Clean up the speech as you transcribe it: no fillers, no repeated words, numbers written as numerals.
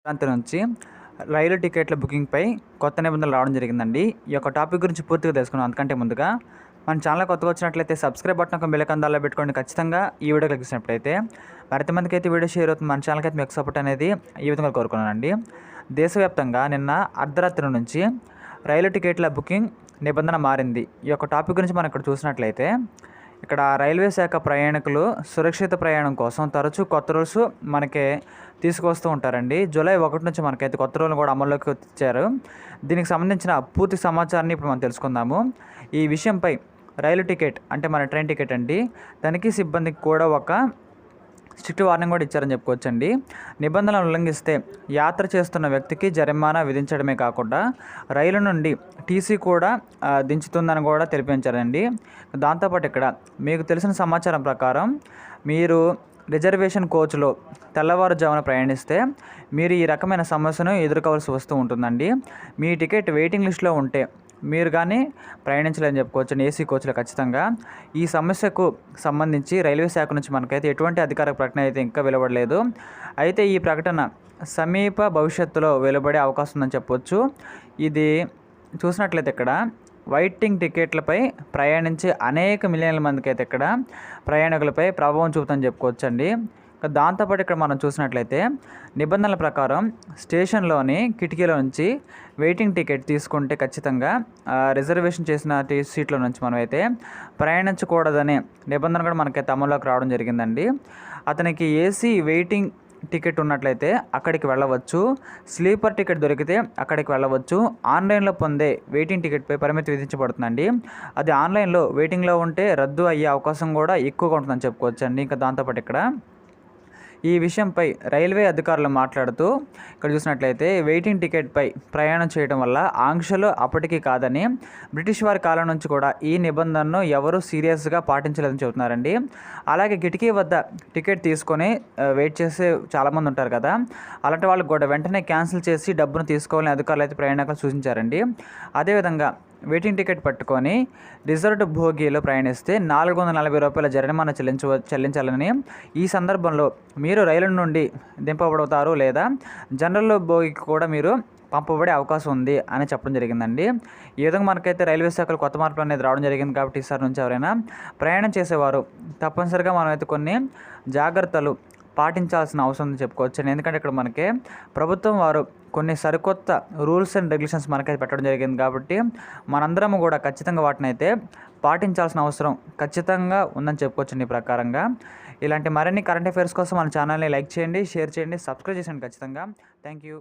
సంక్రాంతి నుంచి రైలు టికెట్ల బుకింగ్పై కొత్త నిబంధనలు రావడం జరిగిందండి. ఈ యొక్క టాపిక్ గురించి పూర్తిగా తెలుసుకుందాం. అంతకంటే ముందుగా మన ఛానల్ కొత్తగా వచ్చినట్లయితే సబ్స్క్రైబ్ బటన్ ఒక బెల్ ఐకాన్ పెట్టుకోండి. ఖచ్చితంగా ఈ వీడియో క్లిక్ చేసినట్లయితే మరింత మందికి అయితే వీడియో షేర్ అవుతుంది. మన ఛానల్కి అయితే మీకు సపోర్ట్ అనేది ఈ విధంగా కోరుకున్నానండి. దేశవ్యాప్తంగా నిన్న అర్ధరాత్రి నుంచి రైలు టికెట్ల బుకింగ్ నిబంధన మారింది. ఈ యొక్క టాపిక్ గురించి మనం ఇక్కడ చూసినట్లయితే ఇక్కడ రైల్వే శాఖ ప్రయాణికులు సురక్షిత ప్రయాణం కోసం తరచూ కొత్త రూల్స్ మనకి తీసుకొస్తూ ఉంటారండి. జూలై 1 నుంచి మనకైతే కొత్త రూల్ని కూడా అమల్లోకి తెచ్చారు. దీనికి సంబంధించిన పూర్తి సమాచారాన్ని ఇప్పుడు మనం తెలుసుకుందాము. ఈ విషయంపై రైలు టికెట్ అంటే మన ట్రైన్ టికెట్ అండి, తనిఖీ సిబ్బందికి కూడా ఒక స్ట్రిక్ట్ వార్నింగ్ కూడా ఇచ్చారని చెప్పుకోవచ్చండి. నిబంధనలు ఉల్లంఘిస్తే యాత్ర చేస్తున్న వ్యక్తికి జరిమానా విధించడమే కాకుండా రైలు నుండి టీసీ కూడా దించుతుందని కూడా తెలిపించారండి. దాంతోపాటు ఇక్కడ మీకు తెలిసిన సమాచారం ప్రకారం మీరు రిజర్వేషన్ కోచ్లో తెల్లవారుజామున ప్రయాణిస్తే మీరు ఈ రకమైన సమస్యను ఎదుర్కోవాల్సి వస్తూ ఉంటుందండి. మీ టికెట్ వెయిటింగ్ లిస్ట్లో ఉంటే మీరు కానీ ప్రయాణించలేదని చెప్పుకోవచ్చు ఏసీ కోచ్లో. ఖచ్చితంగా ఈ సమస్యకు సంబంధించి రైల్వే శాఖ నుంచి మనకైతే ఎటువంటి అధికారిక ప్రకటన అయితే ఇంకా వెలువడలేదు. అయితే ఈ ప్రకటన సమీప భవిష్యత్తులో వెలువడే అవకాశం ఉందని చెప్పవచ్చు. ఇది చూసినట్లయితే ఇక్కడ వెయిటింగ్ టికెట్లపై ప్రయాణించే అనేక మిలియన్ల మందికి అయితే ఇక్కడ ప్రయాణికులపై ప్రభావం చూపుతుందని చెప్పుకోవచ్చండి. దాంతోపాటు ఇక్కడ మనం చూసినట్లయితే నిబంధనల ప్రకారం స్టేషన్లోని కిటికీలో నుంచి వెయిటింగ్ టికెట్ తీసుకుంటే ఖచ్చితంగా రిజర్వేషన్ చేసిన సీట్ల నుంచి మనం అయితే ప్రయాణించకూడదనే నిబంధన కూడా మనకైతే అమల్లోకి రావడం జరిగిందండి. అతనికి ఏసీ వెయిటింగ్ టికెట్ ఉన్నట్లయితే అక్కడికి వెళ్ళవచ్చు, స్లీపర్ టికెట్ దొరికితే అక్కడికి వెళ్ళవచ్చు. ఆన్లైన్లో పొందే వెయిటింగ్ టికెట్పై పరిమితి విధించబడుతుందండి. అది ఆన్లైన్లో వెయిటింగ్లో ఉంటే రద్దు అయ్యే అవకాశం కూడా ఎక్కువగా ఉంటుందని చెప్పుకోవచ్చండి. ఇంకా దాంతోపాటు ఇక్కడ ఈ విషయంపై రైల్వే అధికారులు మాట్లాడుతూ ఇక్కడ చూసినట్లయితే వెయిటింగ్ టికెట్పై ప్రయాణం చేయడం వల్ల ఆంక్షలు అప్పటికీ కాదని, బ్రిటిష్ వారి కాలం నుంచి కూడా ఈ నిబంధనను ఎవరు సీరియస్గా పాటించలేదని చెబుతున్నారండి. అలాగే కిటికీ వద్ద టికెట్ తీసుకొని వెయిట్ చేసే చాలామంది ఉంటారు కదా, అలాంటి వాళ్ళకి కూడా వెంటనే క్యాన్సిల్ చేసి డబ్బును తీసుకోవాలని అధికారులు అయితే ప్రయాణికులు సూచించారండి. అదేవిధంగా వెయిటింగ్ టికెట్ పట్టుకొని రిజర్వ్డ్ బోగీలో ప్రయాణిస్తే ₹440 జరిమానా చెల్లించాలని, ఈ సందర్భంలో మీరు రైలు నుండి దింపబడతారు లేదా జనరల్ బోగీకి కూడా మీరు పంపబడే అవకాశం ఉంది అని చెప్పడం జరిగిందండి. ఈ విధంగా మనకైతే రైల్వే శాఖలో కొత్త మార్పులు అనేది రావడం జరిగింది. కాబట్టి ఈసారి నుంచి ఎవరైనా ప్రయాణం చేసేవారు తప్పనిసరిగా మనమైతే కొన్ని జాగ్రత్తలు పాటించాల్సిన అవసరం ఉందని చెప్పుకోవచ్చు. ఎందుకంటే ఇక్కడ మనకి ప్రభుత్వం వారు కొన్ని సరికొత్త రూల్స్ అండ్ రెగ్యులేషన్స్ మనకైతే పెట్టడం జరిగింది. కాబట్టి మనందరం కూడా ఖచ్చితంగా వాటిని అయితే పాటించాల్సిన అవసరం ఖచ్చితంగా ఉందని చెప్పుకోవచ్చు. ఈ ప్రకారంగా ఇలాంటి మరిన్ని కరెంట్ అఫైర్స్ కోసం మన ఛానల్ని లైక్ చేయండి, షేర్ చేయండి, సబ్స్క్రైబ్ చేయండి ఖచ్చితంగా. Thank you.